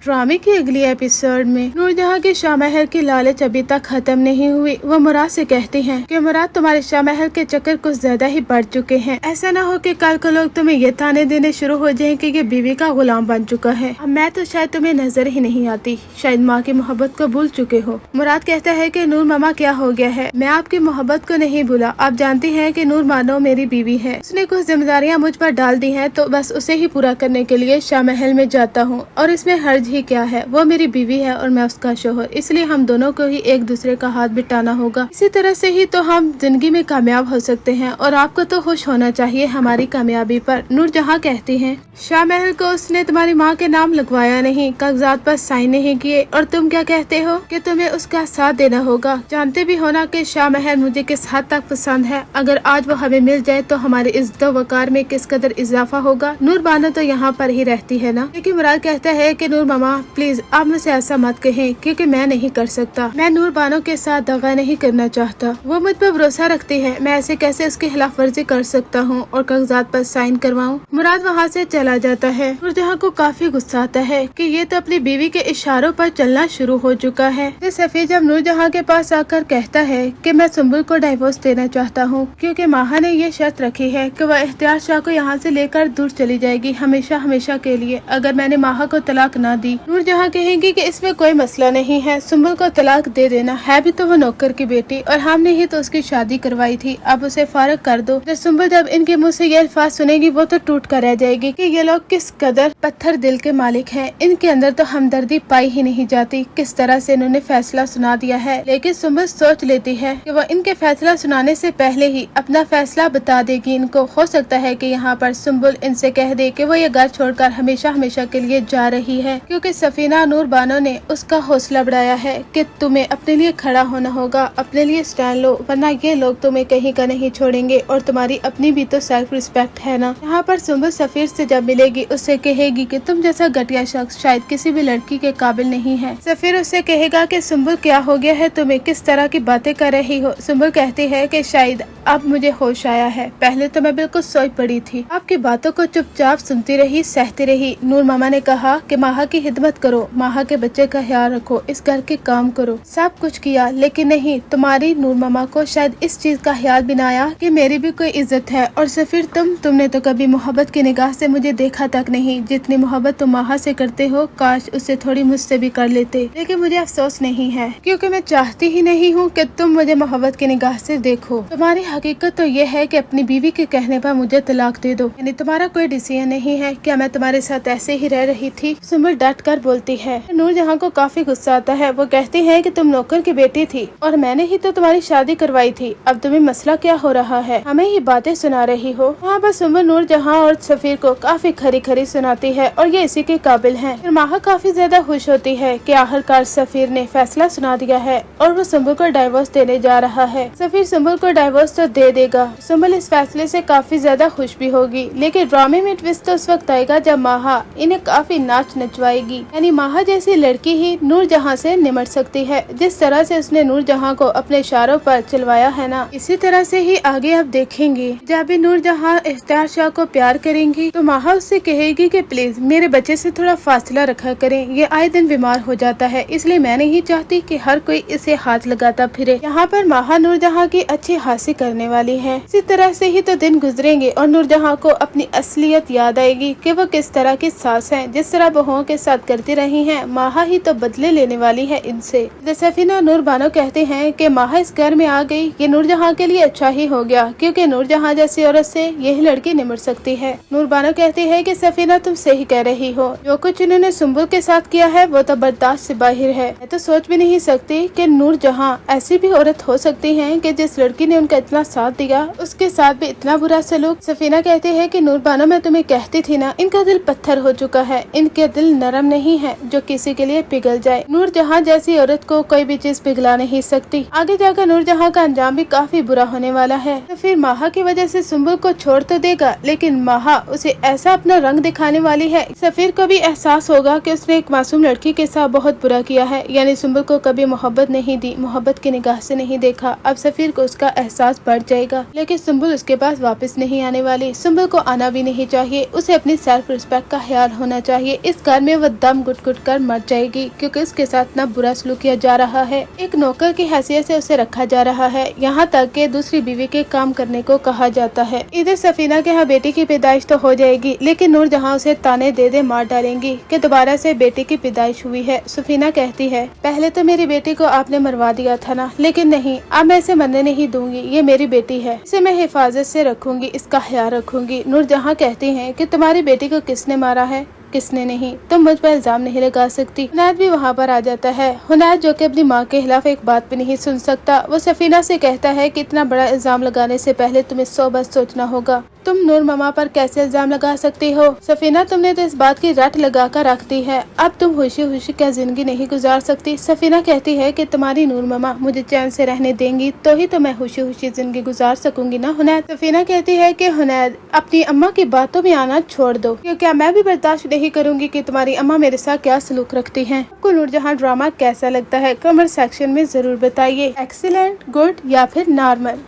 ड्रामे की अगली एपिसोड में नूरजहां के शाह महल की लालच अभी तक खत्म नहीं हुई। वो मुराद से कहती हैं कि मुराद तुम्हारे शाह महल के चक्कर कुछ ज्यादा ही बढ़ चुके हैं। ऐसा ना हो कि कल को लोग तुम्हें ये ताने देने शुरू हो जाएं कि ये बीवी का गुलाम बन चुका है। अब मैं तो शायद तुम्हें नजर ही नहीं आती, शायद माँ की मोहब्बत को भूल चुके हो। मुराद कहता है कि नूर मामा क्या हो गया है, मैं आपकी मोहब्बत को नहीं भूला। आप जानती हैं कि नूर मानो मेरी बीवी है, उसने कुछ जिम्मेदारियाँ मुझ पर डाल दी हैं, तो बस उसे ही पूरा करने के लिए शाह महल में जाता हूँ। और इसमें हर्ज ही क्या है, वो मेरी बीवी है और मैं उसका शोहर, इसलिए हम दोनों को ही एक दूसरे का हाथ बिटाना होगा। इसी तरह से ही तो हम जिंदगी में कामयाब हो सकते हैं और आपको तो खुश होना चाहिए हमारी कामयाबी पर। नूरजहां कहती हैं शाह महल को उसने तुम्हारी माँ के नाम लगवाया नहीं, कागजात पर साइन नहीं किए, और तुम क्या कहते हो कि तुम्हें उसका साथ देना होगा। जानते भी हो ना कि शाह महल मुझे किस हद तक पसंद है। अगर आज वो हमें मिल जाए तो हमारे इज्जत वकार में किस कदर इजाफा होगा। नूर बानो तो यहाँ पर ही रहती है ना। लेकिन मुराद कहता है कि नूर मामा प्लीज आप मुझसे ऐसा मत कहें, क्योंकि मैं नहीं कर सकता। मैं नूर बानो के साथ दगा नहीं करना चाहता। वो मुझ पर भरोसा रखती है, मैं ऐसे कैसे उसकी खिलाफ वर्जी कर सकता हूँ और कागजात पर साइन करवाऊँ। मुराद वहाँ से चला जाता है। नूरजहां को काफी गुस्सा आता है कि ये तो अपनी बीवी के इशारों पर चलना शुरू हो चुका है। फिर सफी जब नूरजहां के पास आकर कहता है कि मैं सुंबुल को डाइवोर्स देना चाहता हूँ, क्योंकि माहा ने ये शर्त रखी है कि वह इख्तियार शाह को यहाँ से लेकर दूर चली जाएगी हमेशा हमेशा के लिए, अगर मैंने माहा को तलाक ना दी। नूरजहां कहेगी कि इसमें कोई मसला नहीं है, सुंबुल को तलाक दे देना, है भी तो वो नौकर की बेटी और हमने ही तो उसकी शादी करवाई थी, अब उसे फारग कर दो। सुंबुल जब इनके मुँह से ये अल्फाज सुनेगी वो तो टूट कर रह जाएगी कि ये लोग किस कदर पत्थर दिल के मालिक हैं। इनके अंदर तो हमदर्दी पाई ही नहीं जाती। किस तरह से इन्होंने फैसला सुना दिया है। लेकिन सुंबुल सोच लेती है कि वो इनके फैसला सुनाने से पहले ही अपना फैसला बता देगी इनको। हो सकता है कि यहाँ पर सुंबुल इनसे कह दे कि वो ये घर छोड़कर हमेशा हमेशा के लिए जा रही है, क्योंकि सफीना नूर बानो ने उसका हौसला बढ़ाया है कि तुम्हें अपने लिए खड़ा होना होगा, अपने लिए स्टैंड लो, वरना ये लोग तुम्हें कहीं का नहीं छोड़ेंगे और तुम्हारी अपनी भी तो सेल्फ रिस्पेक्ट है ना। यहाँ पर सुंबुल सफीर से जब मिलेगी उससे कहेगी कि तुम जैसा घटिया शख्स शायद किसी भी लड़की के काबिल नहीं है। सफीर उससे कहेगा कि सुंबुल क्या हो गया है तुम्हें, किस तरह की बातें कर रही हो। सुंबुल कहती है कि शायद अब मुझे होश आया है, पहले तो मैं बिल्कुल सोई पड़ी थी, आपकी बातों को चुपचाप सुनती रही, सहती रही। नूर मामा ने कहा कि माहा की खिदमत करो, माहा के बच्चे का ख्याल रखो, इस घर के काम करो, सब कुछ किया, लेकिन नहीं, तुम्हारी नूर मामा को शायद इस चीज का ख्याल भी ना आया कि मेरी भी कोई इज्जत है। और सफीर तुमने तो कभी मोहब्बत की निगाह से मुझे देखा तक नहीं, जितनी मोहब्बत तुम माहा से करते हो काश उससे थोड़ी मुझसे भी कर लेते। लेकिन मुझे अफसोस नहीं है, क्योंकि मैं चाहती ही नहीं हूँ कि तुम मुझे मोहब्बत की निगाह से देखो। तुम्हारी हकीकत तो ये है कि अपनी बीवी के कहने पर मुझे तलाक दे दो, यानी तुम्हारा कोई डिसीजन नहीं है। क्या मैं तुम्हारे साथ ऐसे ही रह रही थी? सुंबुल डट कर बोलती है। नूरजहां को काफी गुस्सा आता है। वो कहती है कि तुम नौकर की बेटी थी और मैंने ही तो तुम्हारी शादी करवाई थी, अब तुम्हें मसला क्या हो रहा है, हमें ही बातें सुना रही हो। वहाँ पर सुंबुल नूरजहां और सफीर को काफी खरी खरी सुनाती है और ये इसी के काबिल है। फिर माहा काफी ज्यादा खुश होती है कि आखिरकार सफीर ने फैसला सुना दिया है और वो सुंबुल को डाइवोर्स देने जा रहा है। सफीर सुंबुल को डाइवोर्स तो दे देगा। सुंबुल इस फैसले से काफी ज्यादा खुश भी होगी, लेकिन ड्रामे में ट्विस्ट तो उस वक्त आएगा जब माहा इन्हें काफी नाच नचवाएगी। यानी माहा जैसी लड़की ही नूरजहां से निमट सकती है, जिस तरह से उसने नूरजहां को अपने इशारों पर चलवाया है ना, इसी तरह से ही आगे आप देखेंगे। जब भी नूरजहां इख्तियार शाह को प्यार करेंगी तो माहा उससे कहेगी कि प्लीज मेरे बच्चे से थोड़ा फासला रखा करें, ये आए दिन बीमार हो जाता है, इसलिए मैं नहीं चाहती कि हर कोई इसे हाथ लगाता फिरे। यहाँ पर माहा नूरजहां की अच्छी हासिल करने वाली है। इसी तरह से ही तो दिन गुजरेंगे और नूरजहां को अपनी असलियत याद आएगी कि वो किस तरह की सास है। जिस तरह बहुओं के साथ करती रही है, माहा ही तो बदले लेने वाली है इनसे। सफीना नूर बानो कहते हैं कि माहा इस घर में आ गई, ये नूरजहां के लिए अच्छा ही हो गया, क्योंकि नूरजहां जैसी औरत से यही लड़की निमट सकती है। नूर बानो कहती है कि सफीना तुम सही कह रही हो, जो कुछ इन्होंने सुंबुल के साथ किया है वो तो बर्दाश्त से बाहर है। मैं तो सोच भी नहीं सकती कि नूरजहां ऐसी भी औरत हो सकती है कि जिस लड़की ने उनका इतना साथ दिया उसके साथ भी इतना बुरा सलूक। सफीना कहती है कि नूर बानो मैं तुम्हें कहती थी ना, इनका दिल पत्थर हो चुका है, इनके दिल नरम नहीं है जो किसी के लिए पिघल जाए। नूरजहां जैसी औरत को कोई भी चीज पिघला नहीं सकती। आगे जाकर नूरजहां का अंजाम भी काफी बुरा होने वाला है। तो फिर माहा की वजह से सुंबुल को छोड़ तो देगा, लेकिन माहा उसे ऐसा अपना रंग दिखाने वाली है, सफीर को भी एहसास होगा कि उसने एक मासूम लड़की के साथ बहुत बुरा किया है। यानी सुंबुल को कभी मोहब्बत नहीं दी, मोहब्बत की निगाह से नहीं देखा। अब सफीर को उसका एहसास बढ़ जाएगा, लेकिन सुंबुल उसके पास वापस नहीं आने वाली। सुंबुल को आना भी नहीं चाहिए, उसे अपनी सेल्फ रिस्पेक्ट का ख्याल होना चाहिए। इस घर में वो दम घुट कर मर जाएगी क्योंकि उसके साथ इतना बुरा सलूक किया जा रहा है। एक नौकर की हैसियत से उसे रखा जा रहा है, यहाँ तक कि दूसरी बीवी के काम करने को कहा जाता है। इधर सफीना के यहाँ बेटी की पैदाइश तो हो जाएगी, लेकिन नूर जहाँ उसे ताने दे दे मार डालेंगी कि दोबारा से बेटी की पैदाइश हुई है। सफीना कहती है, पहले तो मेरी बेटी को आपने मरवा दिया था ना, लेकिन नहीं, अब मैं इसे मरने नहीं दूंगी। ये मेरी बेटी है, इसे मैं हिफाजत से रखूंगी, इसका ख्याल रखूंगी। नूर जहाँ कहती है कि तुम्हारी बेटी को किसने मारा है? किसने नहीं, तुम मुझ पर इल्जाम नहीं लगा सकती। हुनैद भी वहाँ पर आ जाता है। हुनैद जो कि अपनी माँ के खिलाफ एक बात भी नहीं सुन सकता, वो सफीना से कहता है कि इतना बड़ा इल्जाम लगाने से पहले तुम्हें 100 बार सोचना होगा। तुम नूर मामा पर कैसे इल्जाम लगा सकती हो? सफीना, तुमने तो इस बात की रट लगा कर रख दी है, अब तुम खुशी खुशी क्या जिंदगी नहीं गुजार सकती? सफीना कहती है कि तुम्हारी नूर मामा मुझे चैन से रहने देंगी तो ही तो मैं खुशी खुशी जिंदगी गुजार सकूंगी ना हुनैद। सफीना कहती है कि हुनैद, अपनी अम्मा की बातों में आना छोड़ दो, क्योंकि मैं भी बर्दाश्त नहीं करूंगी कि तुम्हारी अम्मा मेरे साथ क्या सलूक रखती हैं। आपको नूरजहां ड्रामा कैसा लगता है कमेंट सेक्शन में जरूर बताइए। एक्सीलेंट, गुड या फिर नॉर्मल।